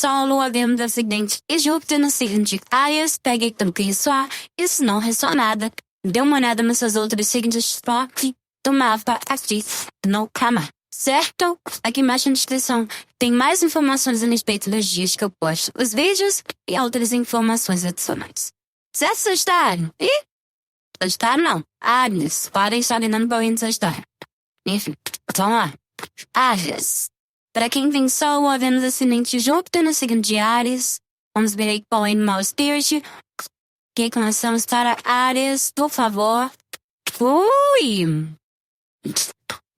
Sol, Lua, Vênus, Ascendente e Júpiter no signo de Áries. Pegue tudo que ressoar. E se não ressoar nada, dê uma olhada nos seus outros signos próprios do mapa aqui no canal. Certo? Aqui embaixo na descrição tem mais informações a respeito dos dias que eu posto os vídeos e outras informações adicionais. Certo, Sagitário? E? Sagitário não. Áries. Podem estar olhando para o Sagitário. Enfim, então lá. Áries. Para quem tem Sol ou Vênus ascendente Júpiter no signo de Áries, vamos ver aí qual é o Animal Spirit. Que começamos para Áries, por favor. Ui!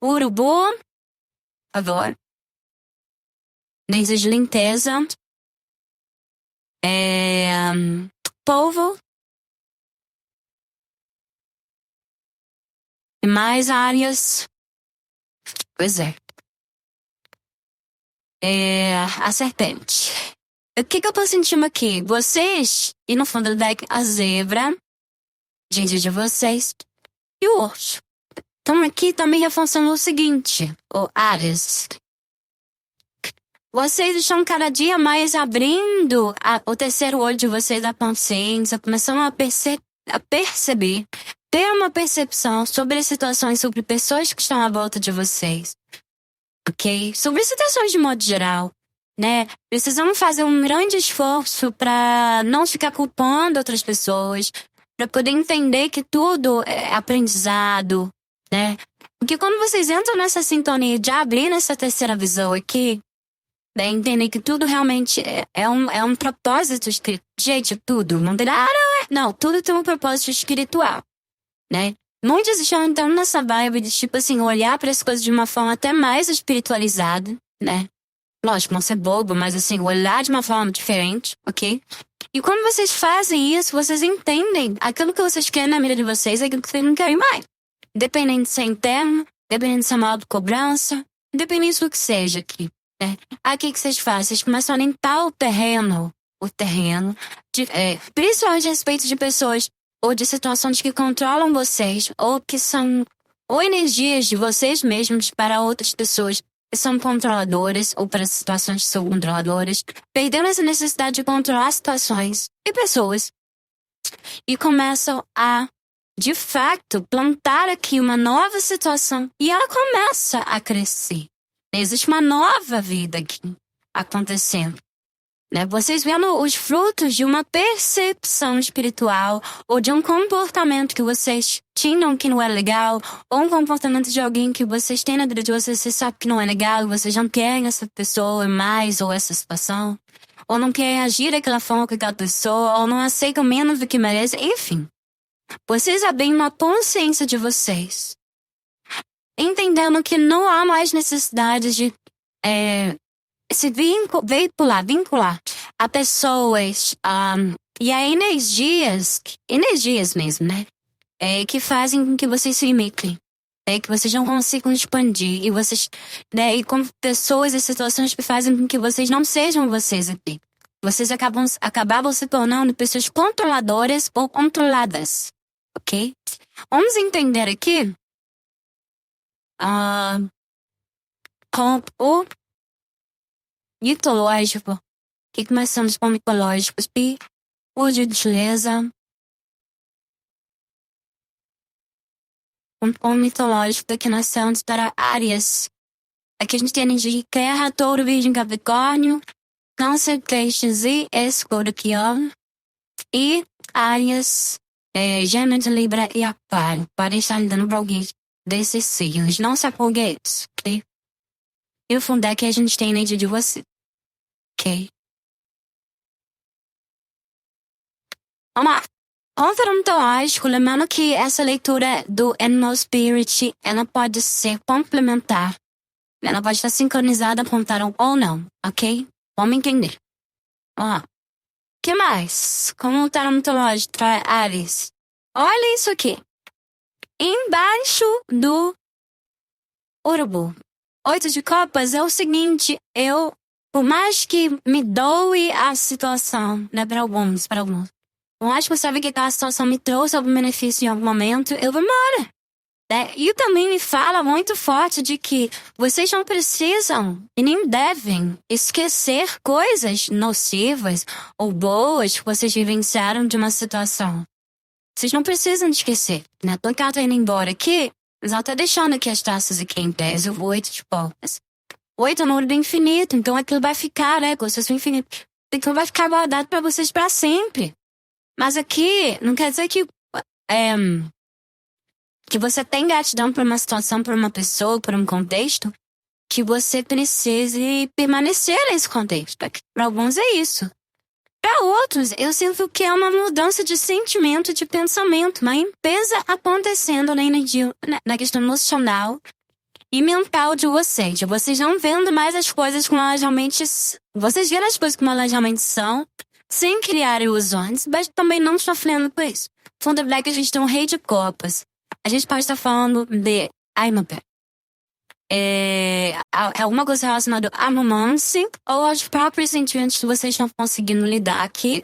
Urubu. Por favor. Desejo limpeza. Polvo. E mais áreas. Pois é. A serpente. O que eu tô sentindo aqui? Vocês, e no fundo do deck, a zebra, gente de vocês, e o urso. Então aqui também reforçando o seguinte, o Áries. Vocês estão cada dia mais abrindo o terceiro olho de vocês, a consciência, começando a perceber, ter uma percepção sobre as situações, sobre pessoas que estão à volta de vocês. Ok? Sobre situações de modo geral, né? Precisamos fazer um grande esforço para não ficar culpando outras pessoas, para poder entender que tudo é aprendizado, né? Porque quando vocês entram nessa sintonia de abrir nessa terceira visão aqui, né, entender que tudo realmente é um propósito espiritual. Gente, tudo. Não, tudo tem um propósito espiritual, né? Muitos estão entrando nessa vibe de, tipo assim, olhar para as coisas de uma forma até mais espiritualizada, né? Lógico, não ser bobo, mas assim, olhar de uma forma diferente, ok? E quando vocês fazem isso, vocês entendem aquilo que vocês querem na vida de vocês e aquilo que vocês não querem mais. Independente de ser interno, independente de ser uma autocobrança, independente do que seja aqui, né? Aqui que vocês fazem, vocês começam a limpar o terreno, principalmente a respeito de pessoas ou de situações que controlam vocês, ou que são ou energias de vocês mesmos para outras pessoas que são controladoras, ou para situações que são controladoras, perdendo essa necessidade de controlar situações e pessoas, e começam a, de fato, plantar aqui uma nova situação, e ela começa a crescer. Existe uma nova vida aqui acontecendo. Né? Vocês vendo os frutos de uma percepção espiritual ou de um comportamento que vocês tinham que não é legal, ou um comportamento de alguém que vocês têm na vida de vocês, vocês sabem que não é legal, e vocês não querem essa pessoa mais ou essa situação, ou não querem agir daquela forma com aquela pessoa, ou não aceitam menos do que merecem, enfim. Vocês abrindo a consciência de vocês, entendendo que não há mais necessidade de se vincular a pessoas e a energias mesmo, né? Que fazem com que vocês se limitem, que vocês não consigam expandir, e vocês, né? E com pessoas e situações que fazem com que vocês não sejam vocês aqui. Vocês acabavam se tornando pessoas controladoras ou controladas, ok? Vamos entender aqui com o mitológico. O que começamos com mitológicos? O de gentileza. O mitológico daqui nós estamos para Áries. Aqui a gente tem energia de terra, touro, virgem, capricórnio, câncer, peixes e escorpião. E Áries, Gêmeos, Libra e Aquário. Podem estar lidando para alguém desses signos. Não se apogue a isso, ok? E o fundo é que a gente tem energia de você. Ok? Vamos lá. Ontológico, lembrando que essa leitura do Animal Spirit, ela pode ser complementar. Ela pode estar sincronizada com o tarot ou não, ok? Vamos entender. Vamos lá. O que mais? Como o tarot mitológico traz Áries. Olha isso aqui. Embaixo do urubu. 8 de copas é o seguinte, por mais que me doe a situação, né, para alguns, por mais que você sabe que aquela situação me trouxe algum benefício em algum momento, eu vou embora. E também me fala muito forte de que vocês não precisam e nem devem esquecer coisas nocivas ou boas que vocês vivenciaram de uma situação. Vocês não precisam esquecer, né? Tô cá, tô indo embora aqui, mas ela tá deixando aqui as taças aqui em pés, eu vou 8 de poucas. 8 é o número do infinito, então aquilo vai ficar, né? Como se fosse o infinito. Aquilo vai ficar guardado pra vocês pra sempre. Mas aqui, não quer dizer que você tem gratidão por uma situação, por uma pessoa, por um contexto, que você precise permanecer nesse contexto. Para alguns é isso. Para outros, eu sinto que é uma mudança de sentimento, de pensamento, uma limpeza acontecendo na energia, na questão emocional e mental de vocês. Vocês não vendo mais as coisas como elas realmente... Vocês veem as coisas como elas realmente são, sem criar ilusões, mas também não sofrendo por isso. Fundo Black, a gente tem um rei de copas. A gente pode estar falando de... Ai, meu pé. É alguma coisa relacionada a romance ou aos próprios sentimentos que vocês estão conseguindo lidar aqui.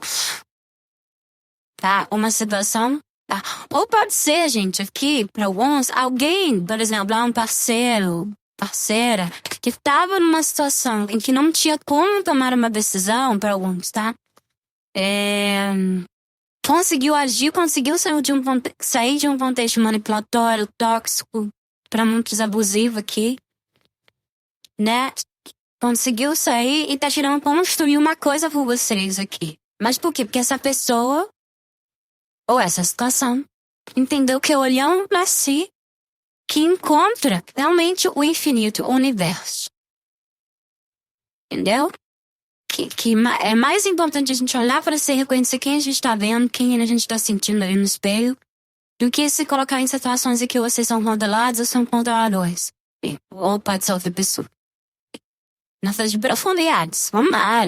Tá? Uma situação. Tá? Ou pode ser, gente, aqui, para alguns, alguém, por exemplo, um parceira, que estava numa situação em que não tinha como tomar uma decisão, para alguns, tá? Conseguiu agir, conseguiu sair de um contexto manipulatório, tóxico, para muitos abusivo aqui, né? Conseguiu sair e tá tirando construir uma coisa por vocês aqui. Mas por quê? Porque essa pessoa, ou essa situação, entendeu que olhando para si, que encontra realmente o infinito, o universo. Entendeu? Que é mais importante a gente olhar para si e reconhecer quem a gente está vendo, quem a gente está sentindo ali no espelho, do que se colocar em situações em que vocês são controlados ou são controladores. Ou pode ser outra pessoa. Nossas profundidades, vamos lá.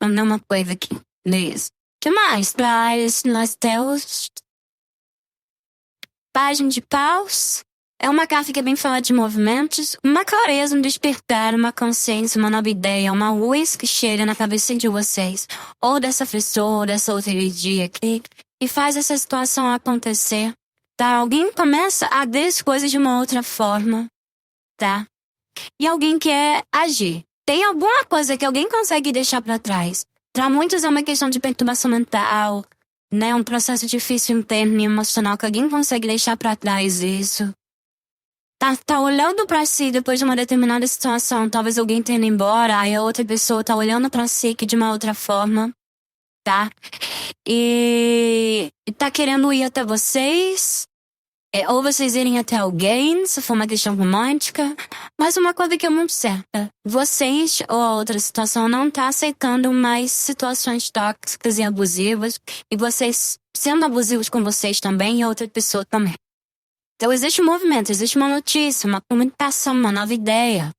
Vamos dar uma coisa aqui. Beleza. O que mais? Nós temos... Página de paus. É uma carta que vem falar de movimentos, uma clareza, um despertar, uma consciência, uma nova ideia, uma luz que chega na cabeça de vocês, ou dessa pessoa, ou dessa outra energia aqui, e faz essa situação acontecer, tá? Alguém começa a ver as coisas de uma outra forma, tá? E alguém quer agir. Tem alguma coisa que alguém consegue deixar para trás. Para muitos é uma questão de perturbação mental, né? Um processo difícil interno e emocional que alguém consegue deixar para trás isso. Tá olhando pra si depois de uma determinada situação, talvez alguém tenha ido embora, aí a outra pessoa tá olhando pra si que de uma outra forma, tá? E tá querendo ir até vocês, ou vocês irem até alguém, se for uma questão romântica, mas uma coisa que é muito certa, vocês ou a outra situação não tá aceitando mais situações tóxicas e abusivas, e vocês sendo abusivos com vocês também e a outra pessoa também. Então existe um movimento, existe uma notícia, uma comunicação, uma nova ideia.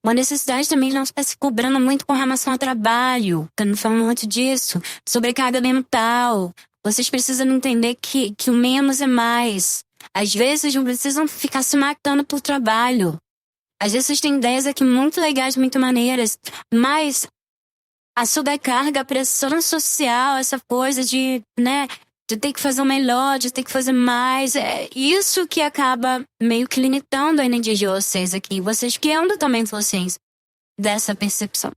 Uma necessidade também não está se cobrando muito com relação ao trabalho, que eu não falo muito disso. Sobrecarga mental. Vocês precisam entender que o menos é mais. Às vezes não precisam ficar se matando por trabalho. Às vezes vocês têm ideias aqui muito legais, muito maneiras, mas a sobrecarga, a pressão social, essa coisa de, né, de ter que fazer o melhor, de ter que fazer mais. É isso que acaba meio que limitando a energia de vocês aqui. Vocês criando também consciência dessa percepção.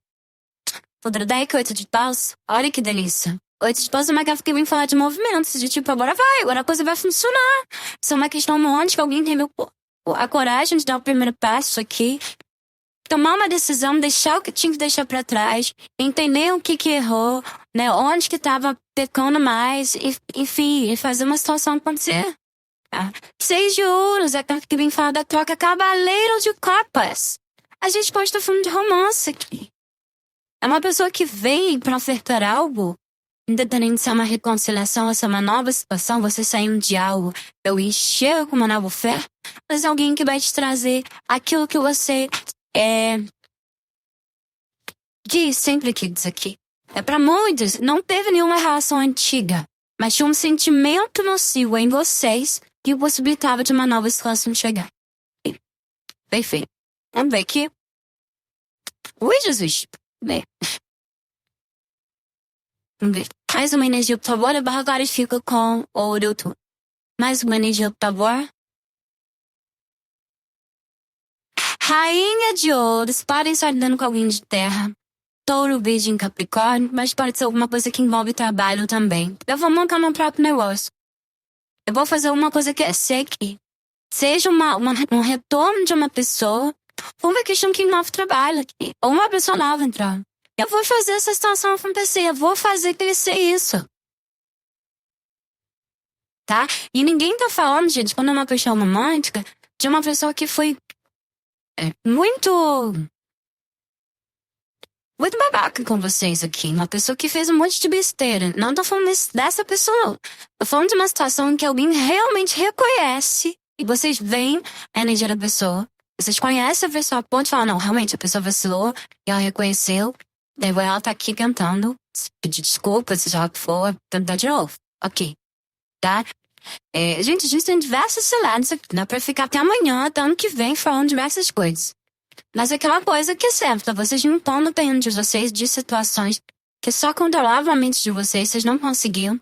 Outra ideia que 8 de paus, olha que delícia. 8 de paus é uma carta que vem falar de movimentos, de tipo, agora a coisa vai funcionar. Isso é uma questão onde que alguém teve a coragem de dar o primeiro passo aqui. Tomar uma decisão, deixar o que tinha que deixar pra trás, entender o que errou, né? Onde que tava pecando mais, enfim, e fazer uma situação acontecer. Tá? 6 de ouros, é a carta que vem falar da troca. Cavaleiro de copas. A gente pode estar falando de romance aqui. É uma pessoa que vem pra ofertar algo, independente se é uma reconciliação ou se é uma nova situação, você saindo de algo, eu enxergo com uma nova oferta, mas é alguém que vai te trazer aquilo que você diz sempre que diz aqui. Para muitos, não teve nenhuma relação antiga, mas tinha um sentimento nocivo em vocês que possibilitava de uma nova situação chegar. Perfeito. Vamos ver aqui. Ui, Jesus. Bem. Vamos ver. Mais uma energia, por favor. Agora fica com o doutor. Mais uma energia, por favor. Rainha de ouros, podem estar lidando com alguém de terra. Touro, Virgem, Capricórnio, mas pode ser alguma coisa que envolve trabalho também. Eu vou montar meu próprio negócio. Eu vou fazer uma coisa que eu sei que seja um retorno de uma pessoa, ou uma questão que envolve trabalho aqui, ou uma pessoa nova entrando. Eu vou fazer essa situação acontecer, eu vou fazer crescer isso. Tá? E ninguém tá falando, gente, quando é uma questão romântica, de uma pessoa que foi muito babaca com vocês aqui. Uma pessoa que fez um monte de besteira. Não tô falando dessa pessoa, não. Tô falando de uma situação em que alguém realmente reconhece e vocês veem a energia da pessoa. Vocês conhecem a pessoa a ponto de falar, não, realmente a pessoa vacilou e ela reconheceu. Daí ela tá aqui cantando, pedir desculpas, seja o que for, tentar de novo. Ok. Tá? Gente, a gente tem diversos cenários aqui. Dá pra ficar até amanhã, até ano que vem, falando diversas coisas. Mas aquela coisa que é certa, vocês não estão dependendo de vocês, de situações que só controlavam a mente de vocês não conseguiam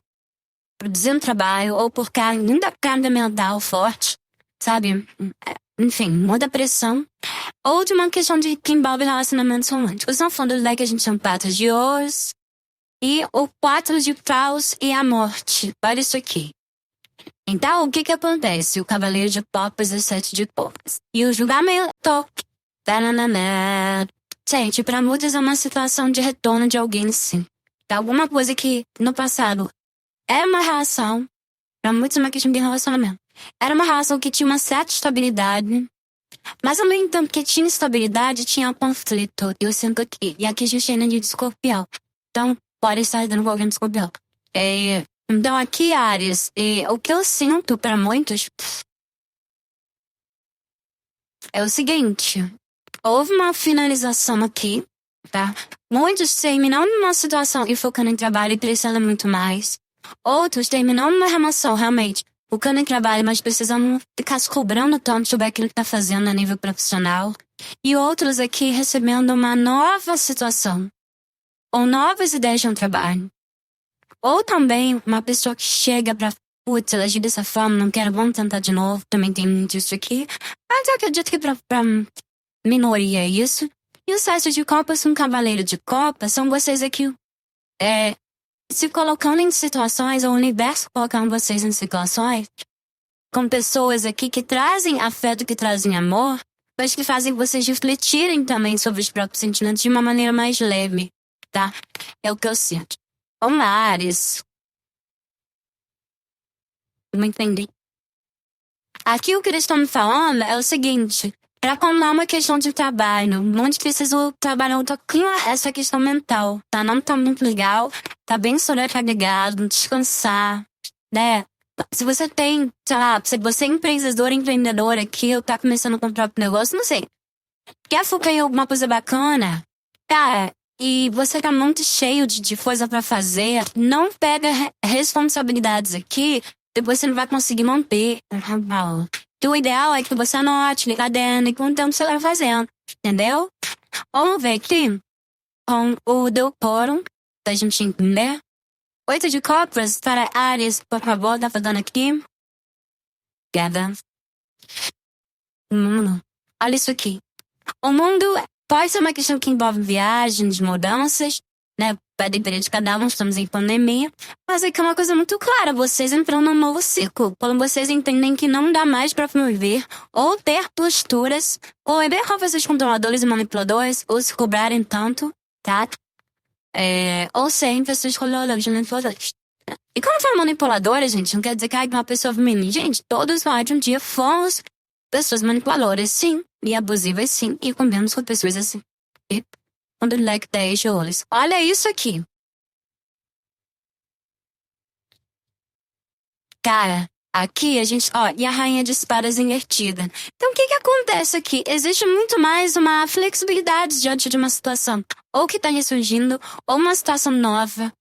produzir um trabalho ou por muita carga mental forte, sabe? Enfim, muita pressão. Ou de uma questão de que envolve relacionamentos românticos. No fundo, daí que a gente chama patas de ouros e o 4 de paus e a morte. Olha isso aqui. Então, o que acontece? O cavaleiro de copas e o 7 de copas. E o julgamento. Gente, pra muitos é uma situação de retorno de alguém, sim. Tá? Alguma coisa que no passado era uma relação, pra muitos é uma questão de relacionamento. Era uma relação que tinha uma certa estabilidade, mas ao mesmo tempo que tinha estabilidade, tinha conflito. Eu sinto aqui. E aqui a gente tem energia de escorpião. Então, pode estar dando com alguém de escorpião. Então, aqui, Áries, o que eu sinto pra muitos é o seguinte. Houve uma finalização aqui, tá? Muitos terminando uma situação e focando em trabalho e crescendo muito mais. Outros terminando uma relação, realmente, focando em trabalho, mas precisando ficar se cobrando tanto sobre aquilo que tá fazendo a nível profissional. E outros aqui recebendo uma nova situação. Ou novas ideias de um trabalho. Ou também uma pessoa que chega pra, putz, ela agiu dessa forma, não quero, vamos tentar de novo. Também tem muito isso aqui. Mas eu acredito que pra minoria é isso. E o 7 de copas, um cavaleiro de copas, são vocês aqui se colocando em situações, ou o universo colocando vocês em situações com pessoas aqui que trazem afeto, que trazem amor, mas que fazem vocês refletirem também sobre os próprios sentimentos de uma maneira mais leve, tá? É o que eu sinto. Vamos lá, Áries. Não entendi. Aqui o que eles estão me falando é o seguinte. Pra quando é uma questão de trabalho, onde precisa trabalhar um pouquinho essa questão mental, tá? Não tá muito legal, tá bem sobrecarregado, descansar, né? Se você tem, sei lá, se você é empreendedor aqui, ou tá começando com o próprio negócio, não sei. Quer focar em alguma coisa bacana? Cara, e você tá muito cheio de coisa pra fazer, não pega responsabilidades aqui, depois você não vai conseguir manter. Então, o ideal é que você anote, liga dentro, e com o tempo você vai fazendo, entendeu? Vamos ver aqui com o Decorum, pra gente entender. 8 de copas para Áries, por favor, tá falando aqui. Obrigada. Olha isso aqui. O mundo pode ser uma questão que envolve viagens, mudanças, né? Vai depender de cada um, estamos em pandemia. Mas é que é uma coisa muito clara, vocês entram num novo ciclo. Quando vocês entendem que não dá mais pra viver, ou ter posturas, ou beber com vocês controladores e manipuladores, ou se cobrarem tanto, tá? Ou serem pessoas controladoras e manipuladoras. E quando fala manipuladora, gente, não quer dizer que é uma pessoa feminina. Gente, todos nós um dia fomos pessoas manipuladoras, sim. E abusivas, sim. E convivemos com pessoas assim. E quando o leque 10 de olhos. Olha isso aqui. Cara, aqui a gente... e a rainha de espadas invertida. Então, o que acontece aqui? Existe muito mais uma flexibilidade diante de uma situação. Ou que tá ressurgindo, ou uma situação nova.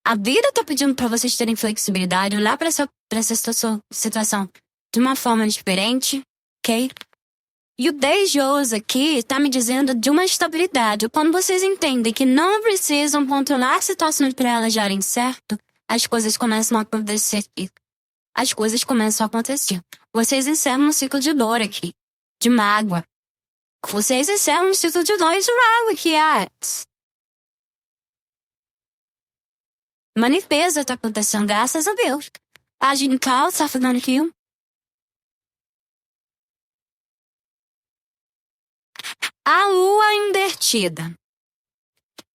A vida tá pedindo pra vocês terem flexibilidade, olhar pra essa situação de uma forma diferente, ok? E o 10 de ouros aqui tá me dizendo de uma estabilidade. Quando vocês entendem que não precisam controlar situações para elas darem certo, as coisas começam a acontecer. as coisas começam a acontecer. Vocês encerram um ciclo de dor aqui, de mágoa. Vocês encerram um ciclo de dor e de mágoa aqui, Uma limpeza tá acontecendo, graças a Deus. A Ginecal tá fazendo aqui. A lua invertida.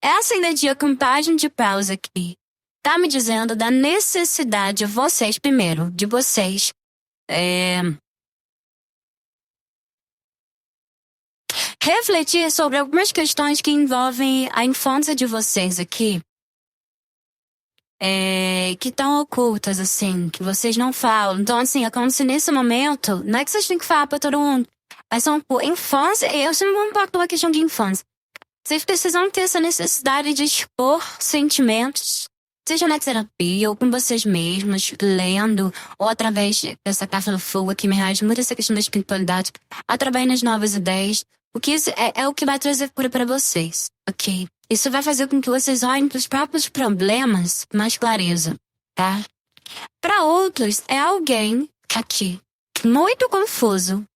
Essa energia com página de pausa aqui tá me dizendo da necessidade de vocês, primeiro, de vocês refletir sobre algumas questões que envolvem a infância de vocês aqui. Que estão ocultas, assim, que vocês não falam. Então, assim, é como se nesse momento, não é que vocês têm que falar pra todo mundo, mas são por infância, eu sempre vou impactar uma questão de infância. Vocês precisam ter essa necessidade de expor sentimentos, seja na terapia ou com vocês mesmos, lendo, ou através dessa carta do fogo que me reage muito essa questão da espiritualidade, através das novas ideias. O que isso é o que vai trazer cura para vocês, ok? Isso vai fazer com que vocês olhem para os próprios problemas com mais clareza, tá? Para outros, é alguém aqui, muito confuso,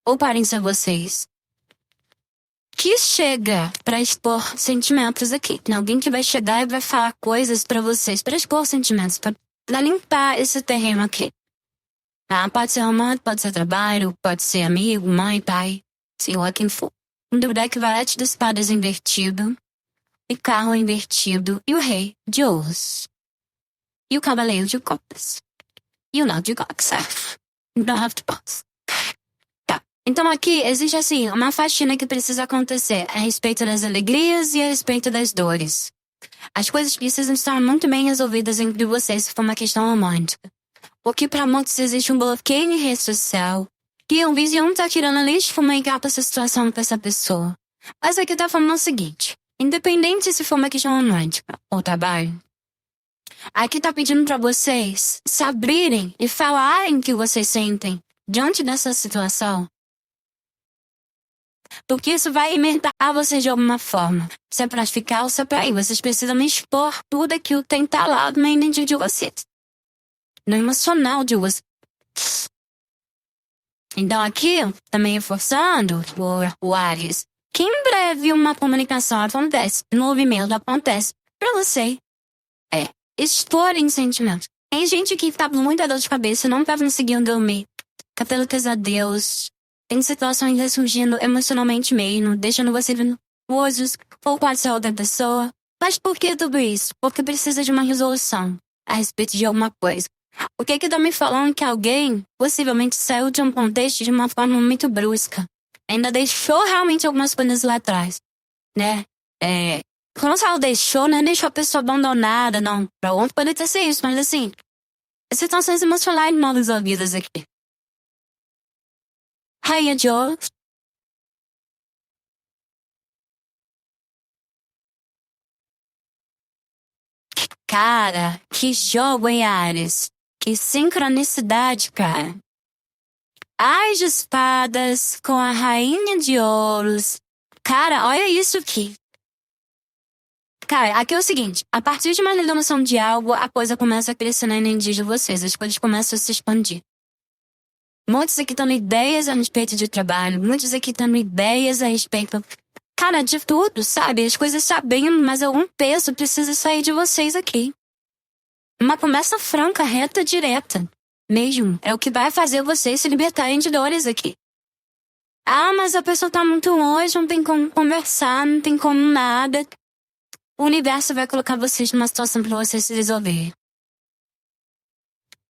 ou podem ser vocês, que chega para expor sentimentos aqui. Tem alguém que vai chegar e vai falar coisas para vocês, para expor sentimentos, para limpar esse terreno aqui. Tá? Pode ser romântico, pode ser trabalho, pode ser amigo, mãe, pai, sei lá quem for. Um deck valete de espadas invertido, e carro invertido, e o rei de ouros. E o cavaleiro de copas. E o nove de copas. Don't have to pause. Tá. Então aqui existe assim, uma faxina que precisa acontecer a respeito das alegrias e a respeito das dores. As coisas precisam estar muito bem resolvidas entre vocês se for uma questão romântica. Porque para muitos existe um bloqueio em rede social, que um vizinho tá tirando lixo pra ligar pra essa situação com essa pessoa. Mas aqui tá falando o seguinte, independente se for uma questão romântica ou trabalho, aqui tá pedindo pra vocês se abrirem e falarem o que vocês sentem diante dessa situação. Porque isso vai alimentar vocês de alguma forma. Se é pra ficar ou se é pra ir. Vocês precisam expor tudo aquilo que tem talado na energia de vocês. No emocional de vocês. Então aqui, também reforçando o Ares, que em breve uma comunicação acontece, um movimento acontece pra você. Exporem sentimentos. Tem gente que tá com muita dor de cabeça, não tá conseguindo dormir, tá tendo pesadelos, tem situações ressurgindo emocionalmente mesmo, deixando você nervosos, ou pode ser outra pessoa. Mas por que tudo isso? Porque precisa de uma resolução a respeito de alguma coisa. O que tá me falando que alguém possivelmente saiu de um contexto de uma forma muito brusca. Ainda deixou realmente algumas coisas lá atrás, né? Quando ela deixou, não deixou a pessoa abandonada, não. Pra ontem pode até ser isso, mas assim, situações emocionais mal resolvidas aqui. Rainha de Ouros. Cara, que jogo, hein, Ares? Que sincronicidade, cara. As de espadas com a rainha de ouros. Cara, olha isso aqui. Cara, aqui é o seguinte. A partir de uma resolução de algo, a coisa começa a crescer na energia de vocês. As coisas começam a se expandir. Muitos aqui estão ideias a respeito de trabalho. Muitos aqui estão ideias a respeito... Cara, de tudo, sabe? As coisas sabendo, mas algum peso precisa sair de vocês aqui. Uma promessa franca, reta, direta. Mesmo. É o que vai fazer vocês se libertarem de dores aqui. Ah, mas a pessoa tá muito longe, não tem como conversar, não tem como nada. O universo vai colocar vocês numa situação pra vocês se resolver.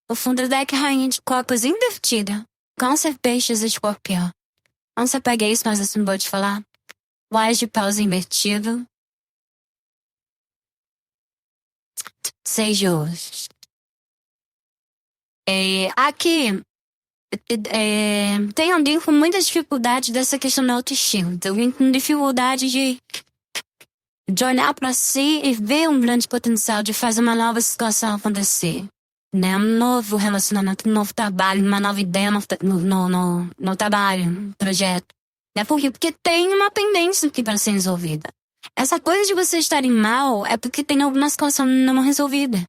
O fundo do deck rainha de copas invertida. Câncer, peixes e escorpião. Não se apegue a isso, mas assim vou te falar. O as de paus invertido. 6 de ouros. Aqui, tem alguém com muita dificuldade dessa questão da autoestima. Tem alguém com dificuldade de olhar pra si e ver um grande potencial de fazer uma nova situação acontecer. Né? Um novo relacionamento, um novo trabalho, uma nova ideia no trabalho, no projeto. Né? Por quê? Porque tem uma pendência aqui para ser resolvida. Essa coisa de vocês estarem mal é porque tem alguma situação não resolvida.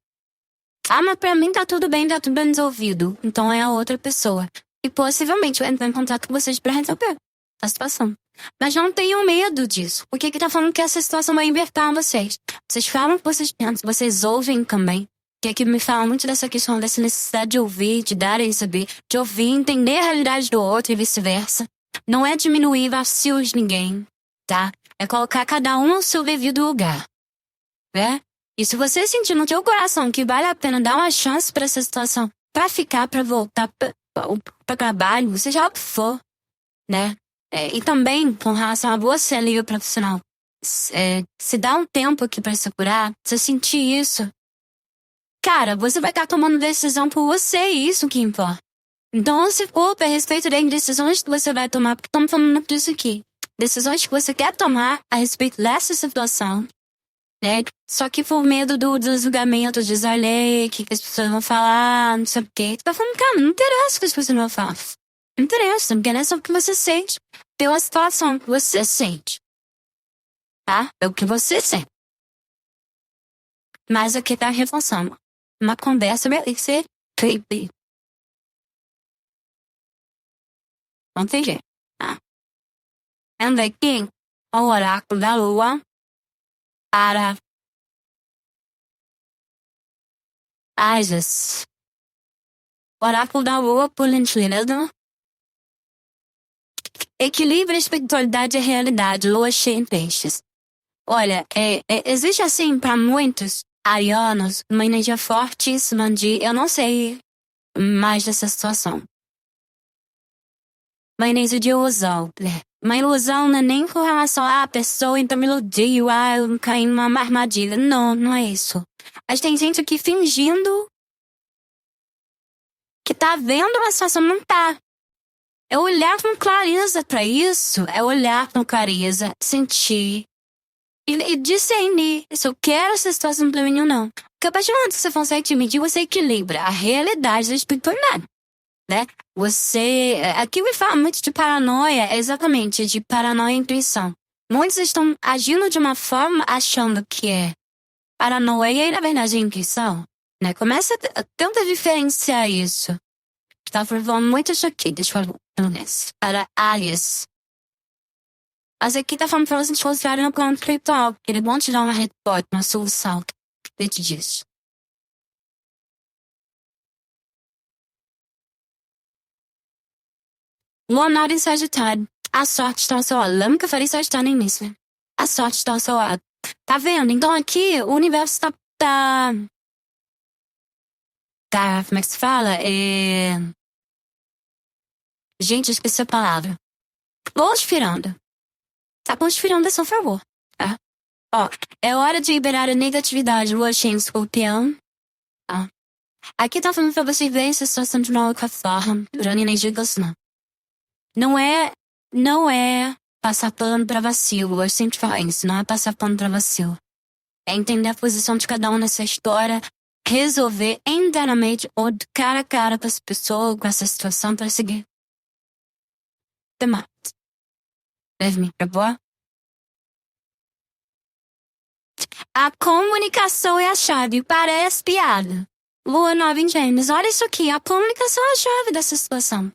Ah, mas pra mim tá tudo bem resolvido. Então é a outra pessoa. E possivelmente vai entrar em contato com vocês pra resolver a situação. Mas não tenham medo disso. Por que tá falando que essa situação vai libertar vocês? Vocês falam o que vocês pensam, vocês ouvem também. Que aqui me fala muito dessa questão, dessa necessidade de ouvir, de dar e saber, de ouvir, entender a realidade do outro e vice-versa. Não é diminuir vacios de ninguém, tá? É colocar cada um no seu devido lugar, né? E se você sentir no teu coração que vale a pena dar uma chance pra essa situação, pra ficar, pra voltar pra trabalho, seja o que for, né? E também, com relação a você, livre profissional, se dá um tempo aqui pra se curar, se sentir isso, cara, você vai estar tomando decisão por você, e isso que importa. Então não se culpe a respeito das decisões que você vai tomar, porque estamos falando disso aqui. Decisões que você quer tomar a respeito dessa situação, né? Só que por medo do julgamento, de olha, que as pessoas vão falar, não sei o quê. Tu tá falando, cara, não interessa o que as pessoas vão falar. Não interessa, não interessa o que você sente. Pela situação que você sente. Tá? É o que você sente. Mas aqui tá a reflexão. Uma conversa vai ser creepy. Não tem jeito, tá? Anda aqui ao oráculo da lua para Ases. Oráculo da lua, por gentileza. Equilíbrio, espiritualidade e realidade, lua cheia em peixes. Olha, existe assim para muitos arianos uma energia fortíssima de, eu não sei mais dessa situação. Uma energia de ilusão, né? Uma ilusão não é nem com relação à pessoa, então me iludiu, eu caí numa armadilha. Não, não é isso. Mas tem gente aqui fingindo que tá vendo uma situação, não tá. É olhar com clareza pra isso, é olhar com clareza, sentir e discernir se eu quero essa situação pra mim ou não. Porque a partir do momento que você consegue medir, você equilibra a realidade da espiritualidade, né? Aqui me fala muito de paranoia, exatamente, de paranoia e intuição. Muitos estão agindo de uma forma achando que é paranoia e na verdade é intuição, né? Começa a tentar diferenciar isso. Tá falando muito isso aqui, deixa eu falar para Alias. Mas aqui tá falando pra vocês considerarem no plano espiritual, porque eles vão te dar uma resposta, uma solução dentro disso. Leonardo em Sagitário. A sorte está ao seu lado. Lembra que eu falei Sagitário no início, né? A sorte está ao seu lado. Tá vendo? Então aqui o universo tá como é que se fala? Gente, eu esqueci a palavra. Conspirando. Tá conspirando a seu favor, tá? Ó, é hora de liberar a negatividade, lua cheia em escorpião, tá? Aqui tá falando pra vocês verem essa situação de uma outra forma, durante energia não. Não é passar pano pra vacilo, eu sempre falo isso, não é passar pano pra vacilo. É entender a posição de cada um nessa história, resolver internamente ou de cara a cara com essa pessoa, com essa situação pra seguir. Até mais. Deve me boa. A comunicação é a chave, parece piada. Lua nova em Gêmeos, olha isso aqui, a comunicação é a chave dessa situação.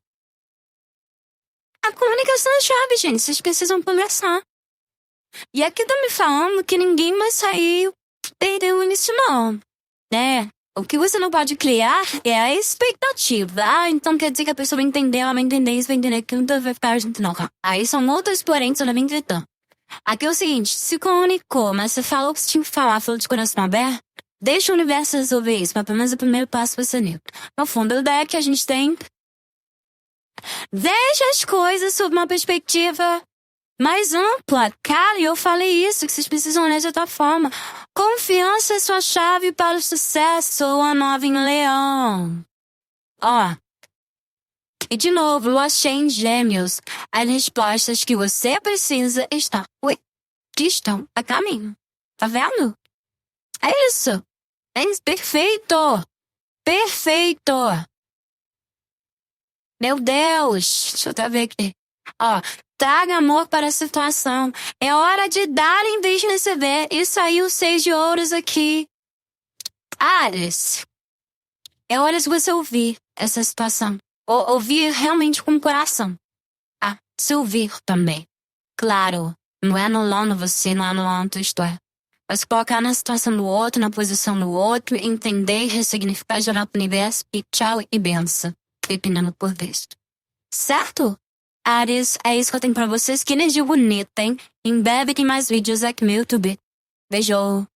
A comunicação é a chave, gente, vocês precisam conversar. E aqui tá me falando que ninguém vai sair perdendo nisso não, né? O que você não pode criar é a expectativa. Então quer dizer que a pessoa vai entender, ela vai entender isso, vai entender que não vai ficar junto, não. Aí são outros porém, ela vem gritando. Aqui é o seguinte, se comunicou, mas você falou o que você tinha que falar, falou de coração aberto, deixa o universo resolver isso, mas pelo menos o primeiro passo vai ser neutro. No fundo, a ideia que a gente tem, veja as coisas sob uma perspectiva mais ampla. Cara, eu falei isso, que vocês precisam olhar de outra forma. Confiança é sua chave para o sucesso, Lua nova em Leão. Ó. E de novo, lua cheia em Gêmeos. As respostas que você precisa estão a caminho. Tá vendo? É isso. É isso. Perfeito. Perfeito. Meu Deus. Deixa eu até ver aqui. Ó, traga amor para a situação. É hora de dar em vez de receber. E saiu 6 de ouros aqui. Áries. É hora de você ouvir essa situação. Ou ouvir realmente com o coração. Ah, se ouvir também. Claro, não é anulando você, não é anulando a tua história. Mas colocar na situação do outro, na posição do outro, entender, ressignificar, jogar pro universo e tchau e benção. Dependendo por vez. Certo? Ares, é isso que eu tenho pra vocês. Que energia bonita, hein? Em breve tem mais vídeos aqui no YouTube. Beijo!